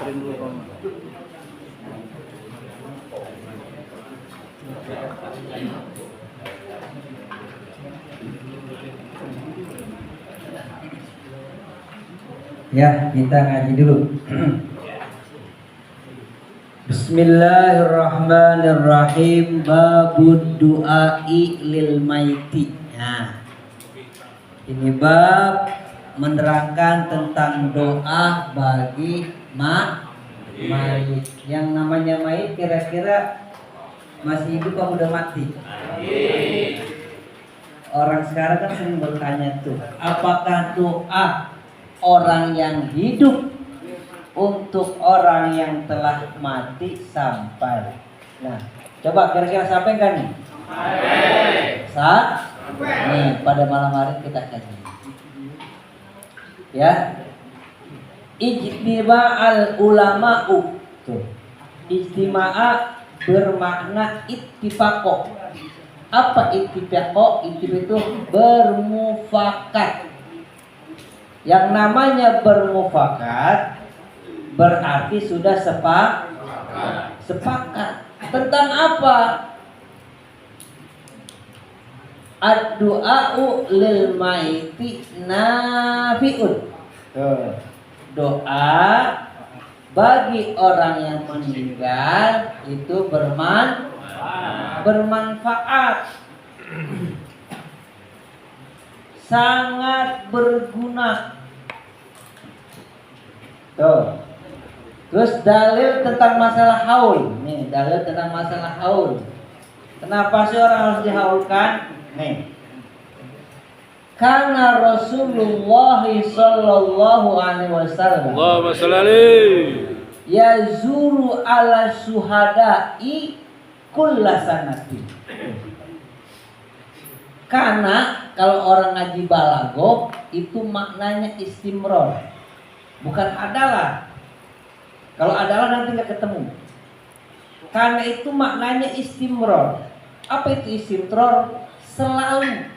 Print dulu Pak. Ya, kita ngaji dulu. Bismillahirrahmanirrahim. Babud du'ai lil maiti. Nah, ini bab menerangkan tentang doa bagi mayit. Yang namanya mayit kira-kira masih hidup atau udah mati? Orang sekarang kan sering bertanya tuh, apakah doa orang yang hidup untuk orang yang telah mati sampai? Nah, coba kira-kira sampai kan nih? Nih, pada malam hari kita kaji. Ya. Ijtima'al ulama'u. Tuh. Ijtima'a bermakna ittifaqo. Apa ittifaqo? Ittifaq itu bermufakat. Yang namanya bermufakat berarti sudah sepakat. Tentang apa? Ad-du'a'u lil maiti nafi'un. Doa bagi orang yang meninggal itu bermanfaat. Sangat berguna. Tuh. Terus dalil tentang masalah haul. Nih, dalil tentang masalah haul. Kenapa sih orang harus dihaulkan? Nih. Karena Rasulullah sallallahu alaihi wasallam Allahumma shalli alaihi yazuru ala syuhada'i kullasanatin. Karena kalau orang ngaji balago itu maknanya istimror, bukan adalah. Kalau adalah nanti nggak ketemu. Karena itu maknanya istimror. Apa itu istimror? Selalu.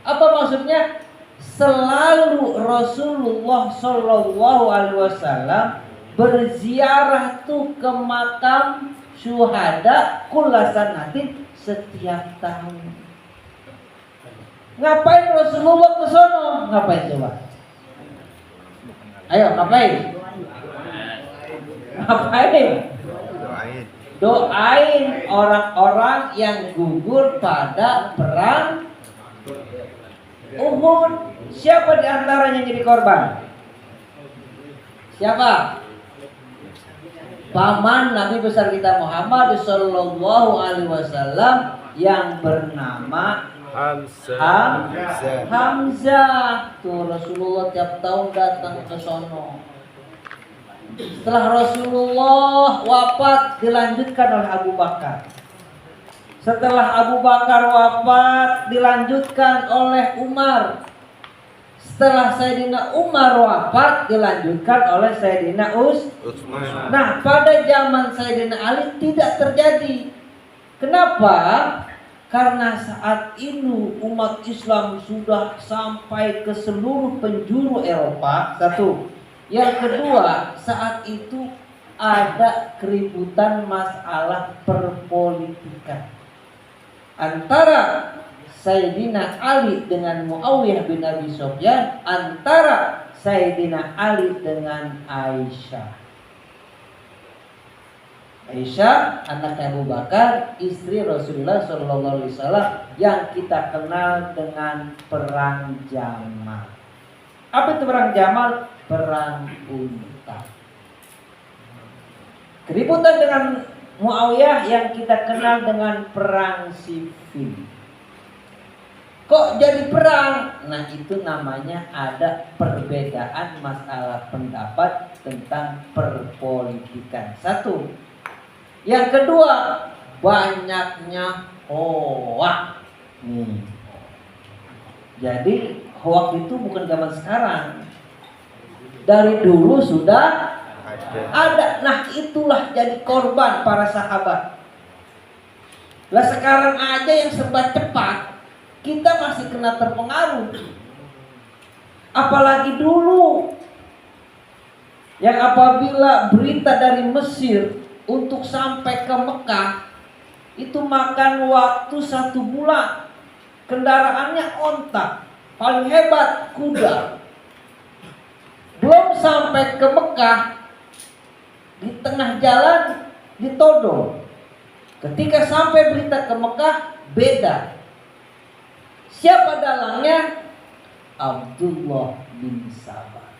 Apa maksudnya? Selalu Rasulullah Shallallahu Alaihi Wasallam berziarah tuh ke makam syuhada kullasanatin setiap tahun. Ngapain Rasulullah ke sono? Ngapain coba? Ayo ngapain? Ngapain? Doain orang-orang yang gugur pada perang Uhud. Siapa di antaranya jadi korban? Siapa? Paman Nabi besar kita Muhammad sallallahu alaihi wasallam yang bernama Hamzah. Tuh Rasulullah tiap tahun datang ke sono. Setelah Rasulullah wafat dilanjutkan oleh Abu Bakar. Setelah Abu Bakar wafat dilanjutkan oleh Umar. Setelah Sayyidina Umar wafat dilanjutkan oleh Sayyidina Utsman. Nah, pada zaman Sayyidina Ali tidak terjadi. Kenapa? Karena saat itu umat Islam sudah sampai ke seluruh penjuru Eropa. Satu. Yang kedua, saat itu ada keributan masalah perpolitikan antara Sayyidina Ali dengan Muawiyah bin Abi Sufyan, antara Sayyidina Ali dengan Aisyah. Aisyah anak Abu Bakar, istri Rasulullah SAW yang kita kenal dengan perang Jamal. Apa itu perang Jamal? Perang unta. Keributan dengan Muawiyah yang kita kenal dengan perang Siffin. Kok jadi perang? Nah, itu namanya ada perbedaan masalah pendapat tentang perpolitikan. Satu. Yang kedua, banyaknya hoak. Jadi hoak itu bukan zaman sekarang. Dari dulu sudah ada. Nah, itulah jadi korban para sahabat. Lah sekarang aja yang serba cepat, kita masih kena terpengaruh. Apalagi dulu. yang apabila berita dari Mesir untuk sampai ke Mekah itu makan waktu 1 bulan. Kendaraannya onta, paling hebat kuda. Belum sampai ke Mekah, di tengah jalan ditodong. Ketika sampai berita ke Mekah, beda. Siapa dalangnya? Abdullah bin Sabah.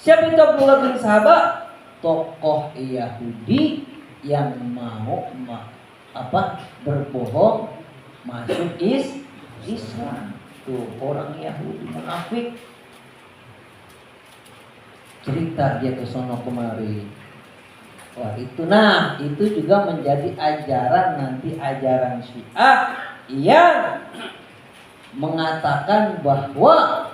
Siapa itu Abdullah bin Sabah? Tokoh Yahudi yang mau berbohong masuk Islam. Tuh orang Yahudi munafik. Cerita dia ke sono kemari. Wah itu juga menjadi ajaran nanti, ajaran Syiah yang mengatakan bahwa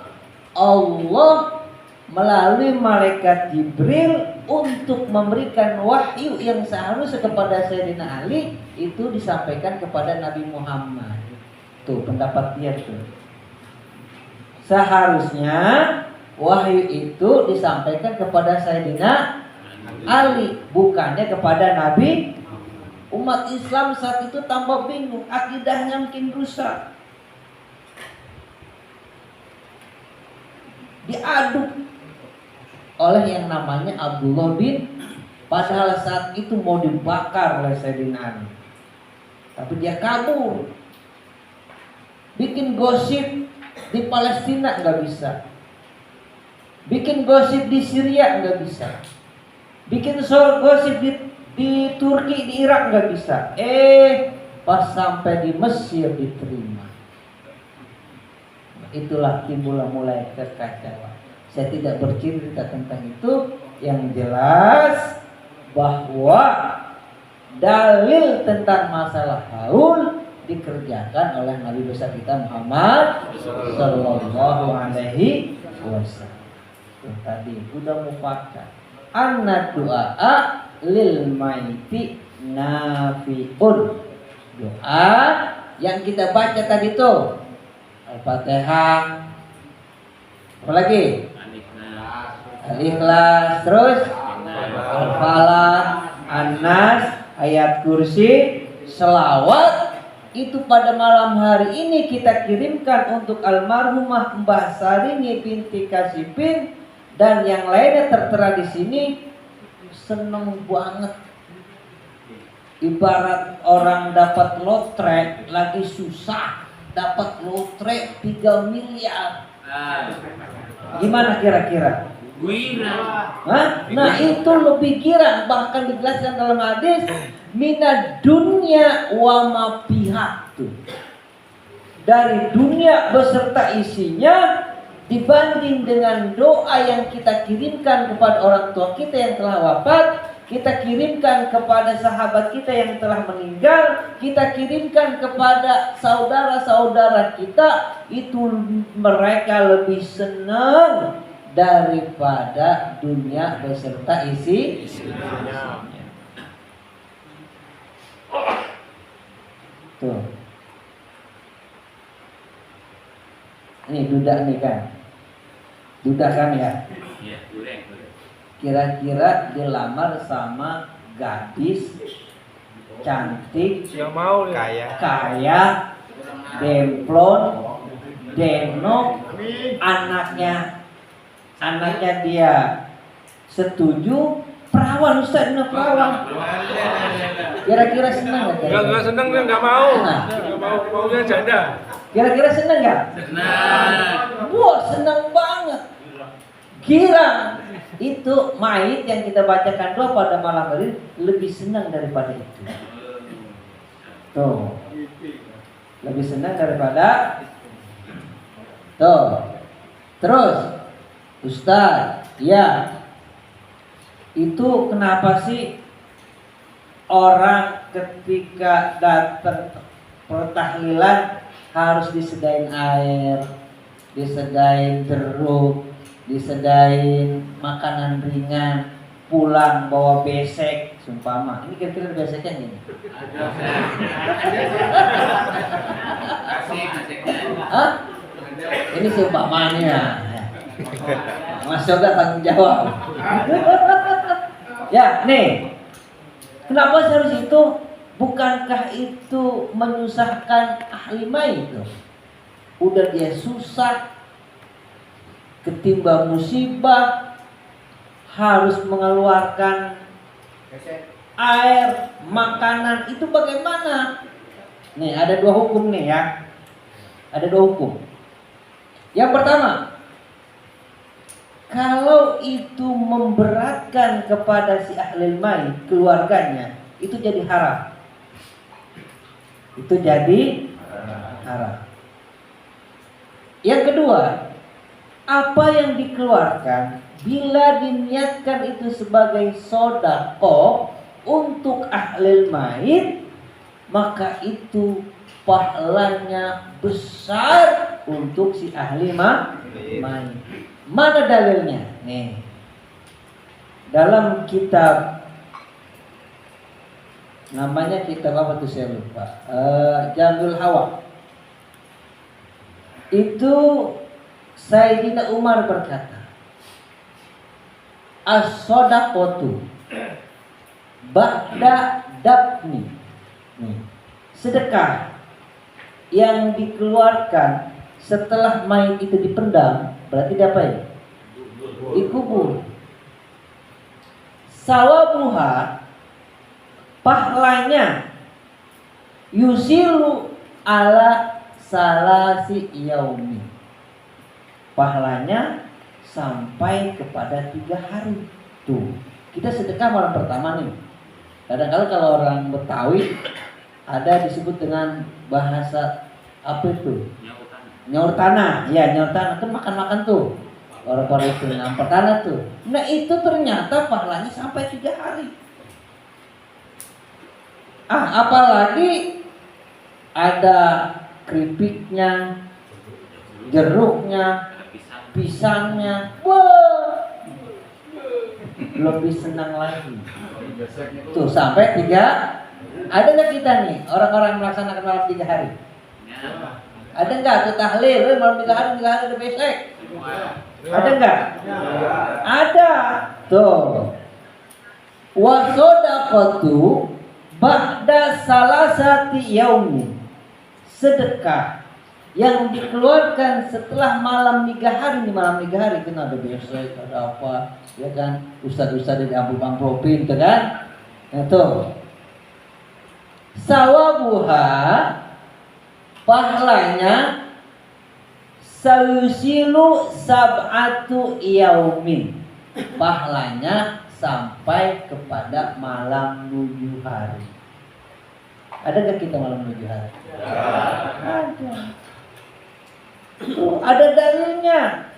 Allah melalui malaikat Jibril untuk memberikan wahyu yang seharusnya kepada Sayyidina Ali itu disampaikan kepada Nabi Muhammad. Tuh pendapat dia tuh. Seharusnya wahyu itu disampaikan kepada Sayyidina Ali, bukannya kepada Nabi. Umat Islam saat itu tambah bingung, akidahnya makin rusak. Diaduk oleh yang namanya Abdullah bin, padahal saat itu mau dibakar oleh Sayyidina Ali, tapi dia kabur. Bikin gosip di Palestina nggak bisa, bikin gosip di Syria nggak bisa, bikin gosip di Turki, di Irak nggak bisa. Pas sampai di Mesir diterima. Itulah timbullah mulai kekacauan. Saya tidak bercerita tentang itu. Yang jelas bahwa dalil tentang masalah haul dikerjakan oleh Nabi besar kita Muhammad Sallallahu Alaihi Wasallam. Tadi udah mufakkar. Anna du'a lil maiti nafi'un. Doa yang kita baca tadi tuh Al-Fatihah, apalagi Al-Ikhlas, terus Al-Falaq, An-Nas, ayat kursi, selawat itu pada malam hari ini kita kirimkan untuk almarhumah Mbah Sarini binti Kasipin dan yang lainnya tertera di sini. Seneng banget. Ibarat orang dapat lotre lagi susah, dapat lotre 3 miliar. Gimana kira-kira? Nah itu lebih girang. Bahkan dijelaskan dalam hadis minad dunya wa ma fiha, dari dunia beserta isinya dibanding dengan doa yang kita kirimkan kepada orang tua kita yang telah wafat, kita kirimkan kepada sahabat kita yang telah meninggal, kita kirimkan kepada saudara-saudara kita, itu mereka lebih senang daripada dunia beserta isinya. Tuh. Ini duda nih kan. Duda kan ya? Iya, duda. Kira-kira dilamar sama gadis cantik, yang mau kaya, demplon, denok, anaknya dia setuju, perawan Ustaz, perawan. Kira-kira senang nggak? Nggak senang, dia nggak mau. Nggak mau, maunya janda. Kira-kira senang nggak? Senang. Wah, senang banget. Kira itu mayit yang kita bacakan doa pada malam hari lebih senang daripada itu. Tuh, lebih senang daripada tuh. Terus, Ustaz, ya, itu kenapa sih orang ketika datang pertahlilan harus disedain air, disedain jeruk, disedain makanan ringan, pulang bawa besek, sumpama. Ini kira-kira beseknya gini. Hah? Ini seumpamanya. Mas Yoga tanggung jawab. Ya, nih. Kenapa harus itu? Bukankah itu menyusahkan ahli main itu? Udah dia susah, ketimbang musibah, harus mengeluarkan air, makanan, itu bagaimana? Nih, ada 2 hukum nih ya. Ada 2 hukum. Yang pertama, kalau itu memberatkan kepada si ahli main, keluarganya, itu jadi haram. Itu jadi haram. Yang kedua, apa yang dikeluarkan bila diniatkan itu sebagai sedekah untuk ahli mayit, maka itu pahalanya besar untuk si ahli mayit. Mana dalilnya? Nih, dalam kitab, namanya kitab apa tuh saya lupa, Jamul Hawa. Itu Sayyidina Umar berkata, as-shadaqatu ba'da dafni. Sedekah yang dikeluarkan setelah mayit itu dipendam, berarti diapain? Dikubur. Sawabuha, pahalanya, yusilu ala salasi yaumi, pahalanya sampai kepada 3 hari. Tuh, kita sedekah malam pertama nih. Kadang-kadang kalau orang Betawi ada disebut dengan bahasa apa itu? Nyaur tanah. Ya, nyaur tanah kan makan-makan tuh. Orang-orang itu nyampur tanah tuh. Nah, itu ternyata pahalanya sampai 3 hari. Apalagi ada keripiknya, jeruknya, pisangnya, wah, lebih senang lagi. Tuh sampai 3. Ada nggak kita nih orang-orang melaksanakan malam 3 hari? Ada nggak tuh tahlil malam 3 hari udah besek? Ada nggak? Ada. Tuh. Wa shadaqatu ba'da salasati yaumin. Sedekah yang dikeluarkan setelah malam 3 hari. Nih malam 3 hari kan ada besek, ada apa, ya kan? Ustaz-ustaz di amplop-amplopin tuh kan? Nah tuh. Sawabuha, pahalanya sayusilu sab'atu yaumin, pahalanya sampai kepada malam 7 hari. Ada gak kita malam 7 hari? Ada. Ada dalilnya.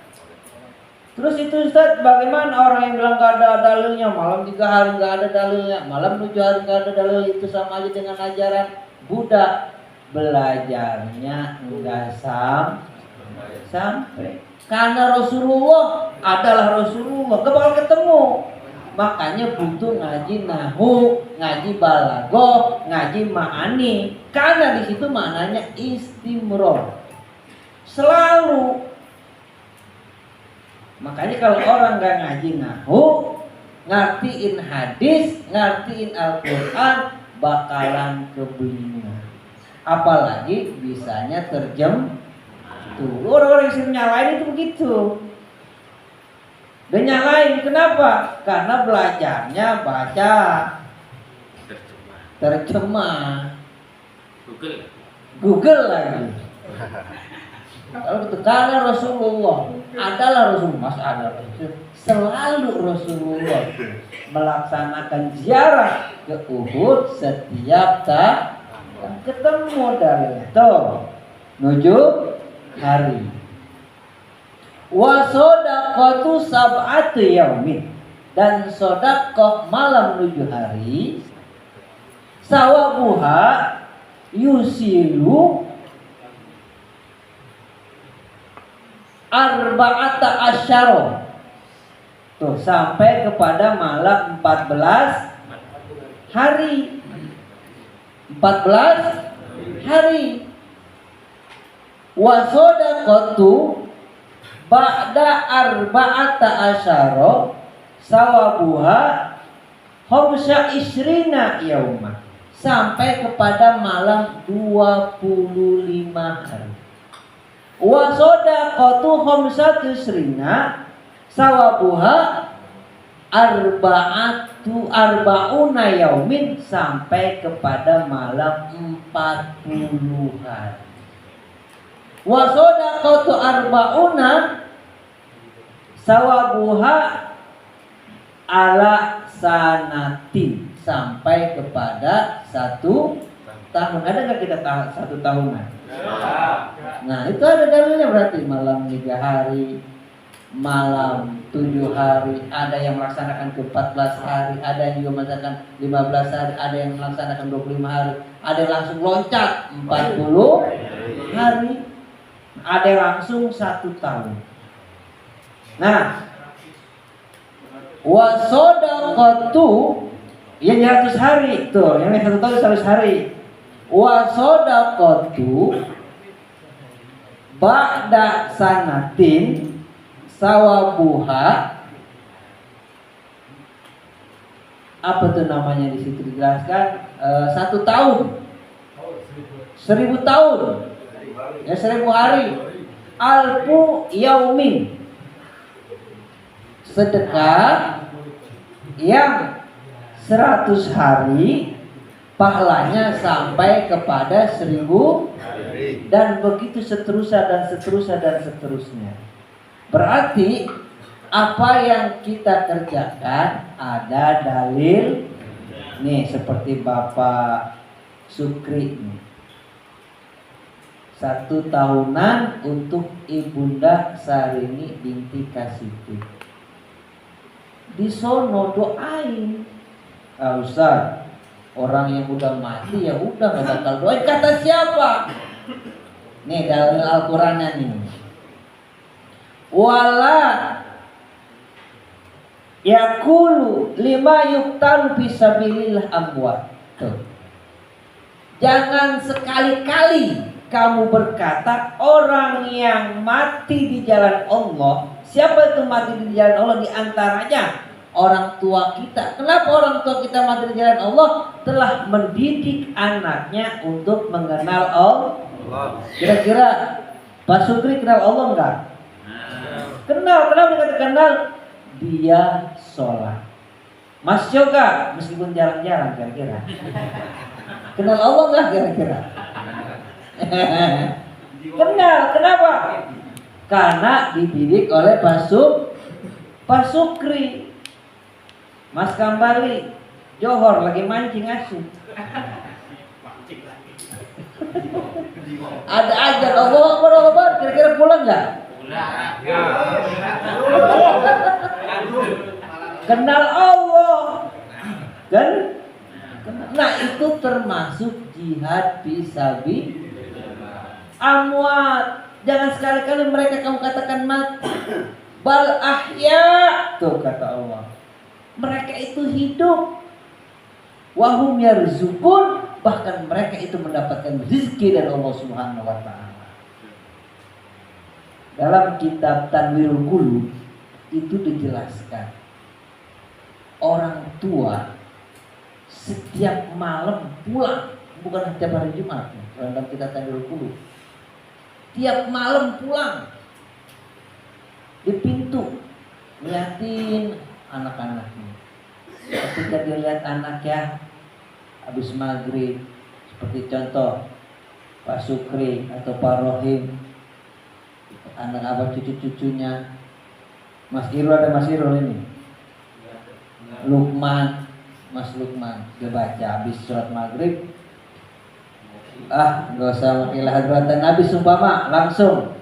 Terus itu Ustaz, bagaimana orang yang bilang gak ada dalilnya? Malam 3 hari gak ada dalilnya, malam 7 hari gak ada dalil, itu sama aja dengan ajaran Buddha. Belajarnya enggak sampai. Karena Rasulullah adalah Rasulullah, gak bakal ketemu. Makanya butuh ngaji nahu, ngaji balagoh, ngaji ma'ani. Karena di situ maknanya istimror. Selalu. Makanya kalau orang gak ngaji nahu, ngertiin hadis, ngertiin Al-Quran, bakalan kebingungan. Apalagi bisanya terjem. Tuh, orang-orang yang nyalain itu begitu. Dan nyalain kenapa? Karena belajarnya baca terjemah Google lagi. Kalau gitu, karena Rasulullah adalah Rasulullah, selalu Rasulullah melaksanakan ziarah ke Uhud setiap tahun, ketemu dari itu 7 hari. Wa shadaqatu sab'atu yaumin, dan sedekah malam 7 hari, sawabuha yusilu arba'ata asyara. Tuh sampai kepada malam 14 hari. 14 hari. Wa shadaqatu ba'da arba'ata asyara sawabuha khamsa isrina yauma, sampai kepada malam 25 hari. Wa shadaqatu khamsatu isrina sawabuha arba'una yaumin, sampai kepada malam 40 hari. Wa shadaqatu arba'una sawabuha ala sanatin, sampai kepada 1 tahun. Ada nggak kita 1 tahunan? Nah itu ada dalilnya, berarti malam 3 hari, malam 7 hari, ada yang melaksanakan ke 14 hari, ada yang juga melaksanakan 15 hari, ada yang melaksanakan 25 hari, ada yang langsung loncat 40 hari, ada yang langsung 1 tahun. Nah, wa shadaqatu yang 100 hari tuh, yang 1 tahun 100 hari. Wa shadaqatu ba'da sanatin sawabuha, apa tuh namanya di situ dijelaskan, 1 tahun, 1000 tahun, ya 1000 hari. Alfu yaumin, sedekah yang 100 hari pahalanya sampai kepada 1000, dan begitu seterusnya dan seterusnya dan seterusnya. Berarti apa yang kita kerjakan ada dalil nih, seperti Bapak Sukri nih, 1 tahunan untuk Ibunda Sarini binti Kasiti. Di sono doain, Ustaz, orang yang udah mati ya udah nggak bakal doain, kata siapa? Nih dalam Al-Qur'annya nih, wala yaqulu lima yuqtalu fisabilillah amwat. Tuh. Jangan sekali-kali kamu berkata orang yang mati di jalan Allah. Siapa itu mati di jalan Allah? Di antaranya orang tua kita. Kenapa orang tua kita mati di jalan Allah? Telah mendidik anaknya untuk mengenal Allah. Kira-kira Pak Sukri kenal Allah enggak? Kenal. Kenapa dikatakan kenal? Dia sholat. Mas Yoga meskipun jarang-jarang, kira-kira kenal Allah enggak kira-kira? Kenal. Kenapa? Karena dididik oleh Pak Sukri. Mas Kambali Johor lagi mancing asin. Ada ajar Allah Akbar, kira-kira pulang nggak? Kenal Allah kan? Nah itu termasuk jihad fisabilillah amwat. Jangan sekali-kali mereka kamu katakan mati. Bal ahya, tuh kata Allah, mereka itu hidup. Wahum yarzukun, bahkan mereka itu mendapatkan rezeki dari Allah Subhanahu wa taala. Dalam kitab Tanwirul Qulub itu dijelaskan, orang tua setiap malam pulang, bukan setiap hari Jumat, dalam kitab Tanwirul Qulub, tiap malam pulang di pintu ngeliatin anak-anaknya. Ketika dia lihat anaknya habis maghrib, seperti contoh Pak Sukri atau Pak Rohim, anak abah cucu-cucunya, Mas Irul, ada Mas Irul ini, Lukman, Mas Lukman, dia baca habis sholat maghrib, nggak usah makilah hadratan Nabi, sumpama langsung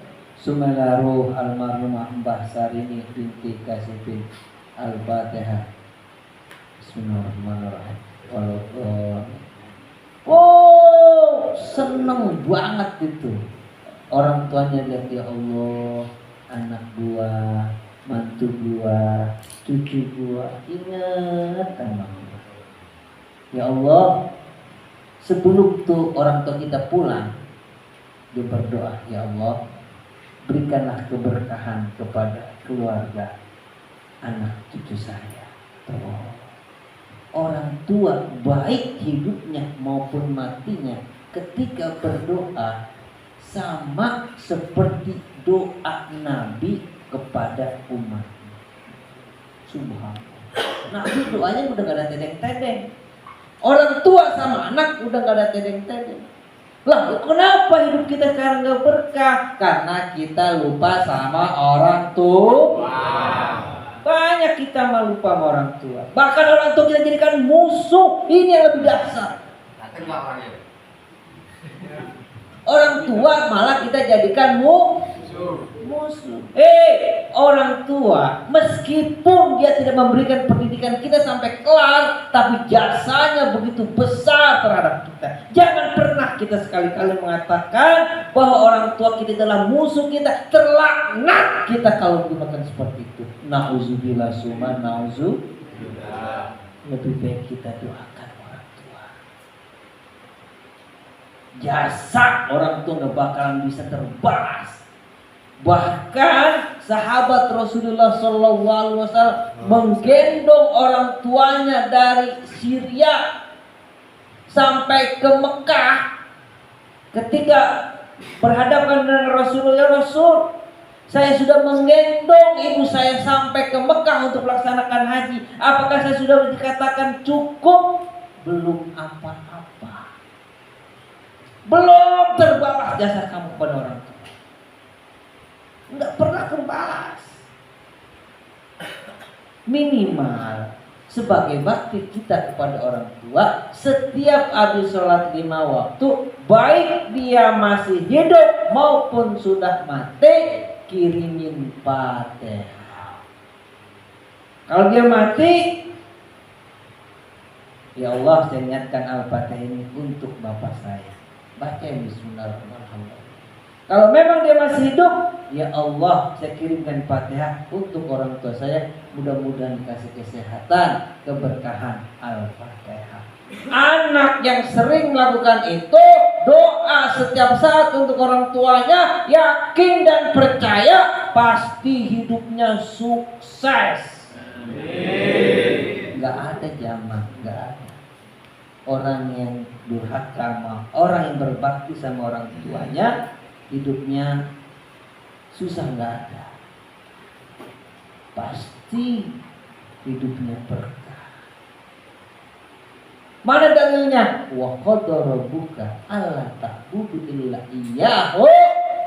Sumenaruh almarhumah Mbah Sarini binti Kasipin Al-Fatihah. Bismillahirrahmanirrahim. Oh, seneng banget itu. Orang tuanya lihat, ya Allah, anak gua, mantu gua, cucu gua, ingat anaknya. Ya Allah, sebelum tuh orang tua kita pulang, dia berdoa, ya Allah, berikanlah keberkahan kepada keluarga anak cucu saya. Tuh. Orang tua baik hidupnya maupun matinya ketika berdoa sama seperti doa Nabi kepada umatnya. Subhanallah. Nabi doanya udah gak ada tedeng-tedeng. Orang tua sama anak udah gak ada tedeng-tedeng. Lah kenapa hidup kita sekarang gak berkah? Karena kita lupa sama orang tua. Banyak kita lupa sama orang tua. Bahkan orang tua kita jadikan musuh. Ini yang lebih dasar. Orang tua malah kita jadikan musuh. Orang tua meskipun dia tidak memberikan pendidikan kita sampai kelar, tapi jasanya begitu besar terhadap kita. Jangan pernah kita sekali-kali mengatakan bahwa orang tua kita adalah musuh kita. Terlaknat kita kalau gunakan seperti itu. Nauzubillah summa nauzubillah. Lebih baik kita doakan orang tua. Jasa orang tua gak bakalan bisa terbalas. Bahkan sahabat Rasulullah SAW menggendong orang tuanya dari Syria sampai ke Mekah. Ketika berhadapan dengan Rasulullah, Rasul, saya sudah menggendong ibu saya sampai ke Mekah untuk melaksanakan haji. Apakah saya sudah dikatakan cukup? Belum apa-apa. Belum terbalas jasa kamu kepada orang tua. Enggak pernah terbalas. Minimal sebagai bakti kita kepada orang tua, setiap habis sholat 5 waktu, baik dia masih hidup maupun sudah mati, kirimin Fatihah. Kalau dia mati, ya Allah, saya niatkan Al-Fatihah ini untuk bapak saya. Baca Bismillahirrahmanirrahim. Kalau memang dia masih hidup, ya Allah, saya kirimkan Fatihah untuk orang tua saya. Mudah-mudahan dikasih kesehatan, keberkahan. Al-Fatihah. Anak yang sering melakukan itu, doa setiap saat untuk orang tuanya, yakin dan percaya pasti hidupnya sukses. Gak ada jamaah, gak ada. Orang yang durhaka, orang yang berbakti sama orang tuanya, hidupnya susah nggak ada. Pasti hidupnya berkah. Mana dalilnya? Wa qadara rabbuka alla ta'budu illa iyyahu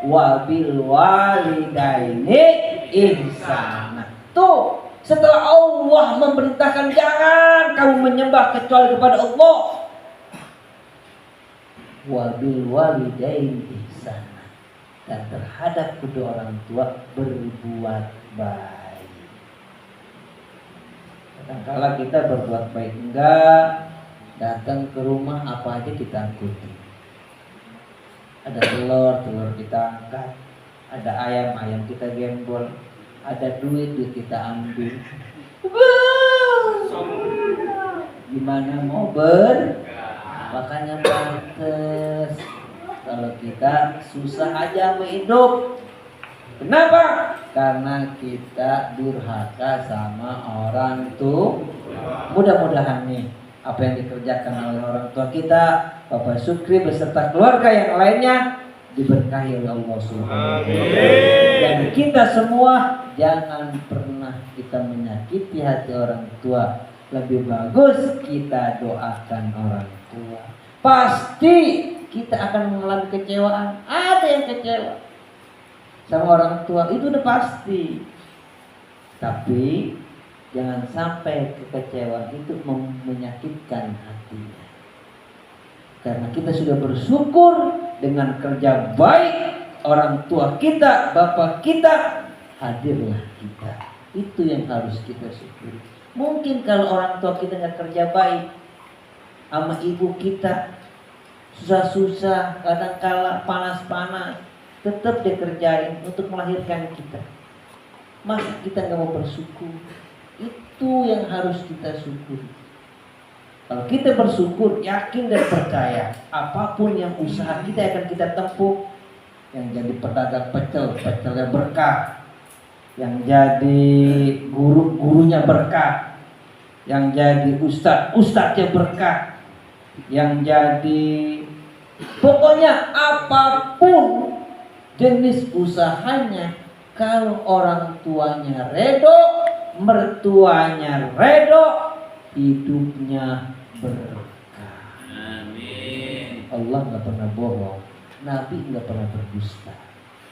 wa bil walidaini ihsana. Tuh, setelah Allah memerintahkan jangan kamu menyembah kecuali kepada Allah. Wa bil walidaini ihsana. Dan terhadap kedua orang tua berbuat baik. Kadang-kala kita berbuat baik enggak, datang ke rumah apa aja kita angkuti. Ada telur kita angkat. Ada ayam kita gembol. Ada duit kita ambil. Gimana mau makanya pantes kalau kita susah aja hidup. Kenapa? Karena kita durhaka sama orang tua. Mudah-mudahan nih apa yang dikerjakan oleh orang tua kita, Bapak Sukri beserta keluarga yang lainnya diberkahi oleh Allah Subhanahu wa taala. Dan kita semua jangan pernah kita menyakiti hati orang tua. Lebih bagus kita doakan orang tua. Pasti kita akan mengalami kecewaan. Ada yang kecewa sama orang tua, itu udah pasti. Tapi jangan sampai kekecewaan itu menyakitkan hatinya. Karena kita sudah bersyukur dengan kerja baik orang tua kita, bapak kita, hadirlah kita. Itu yang harus kita syukuri. Mungkin kalau orang tua kita nggak kerja baik, sama ibu kita susah-susah, kadang-kala panas-panas, tetap dia kerjain untuk melahirkan kita. Masa kita nggak mau bersyukur? Itu yang harus kita syukuri. Kalau kita bersyukur, yakin dan percaya, apapun yang usaha kita akan kita tempuh, yang jadi pedagang pecel, pecelnya berkah, yang jadi guru-gurunya berkah, yang jadi ustadz-ustadznya berkah, yang jadi pokoknya apapun jenis usahanya, kalau orang tuanya redo, mertuanya redo, hidupnya berkah. Amin. Allah nggak pernah bohong, Nabi nggak pernah berdusta.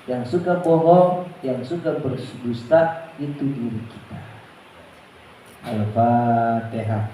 Yang suka bohong, yang suka berdusta itu diri kita. Al-Fatihah.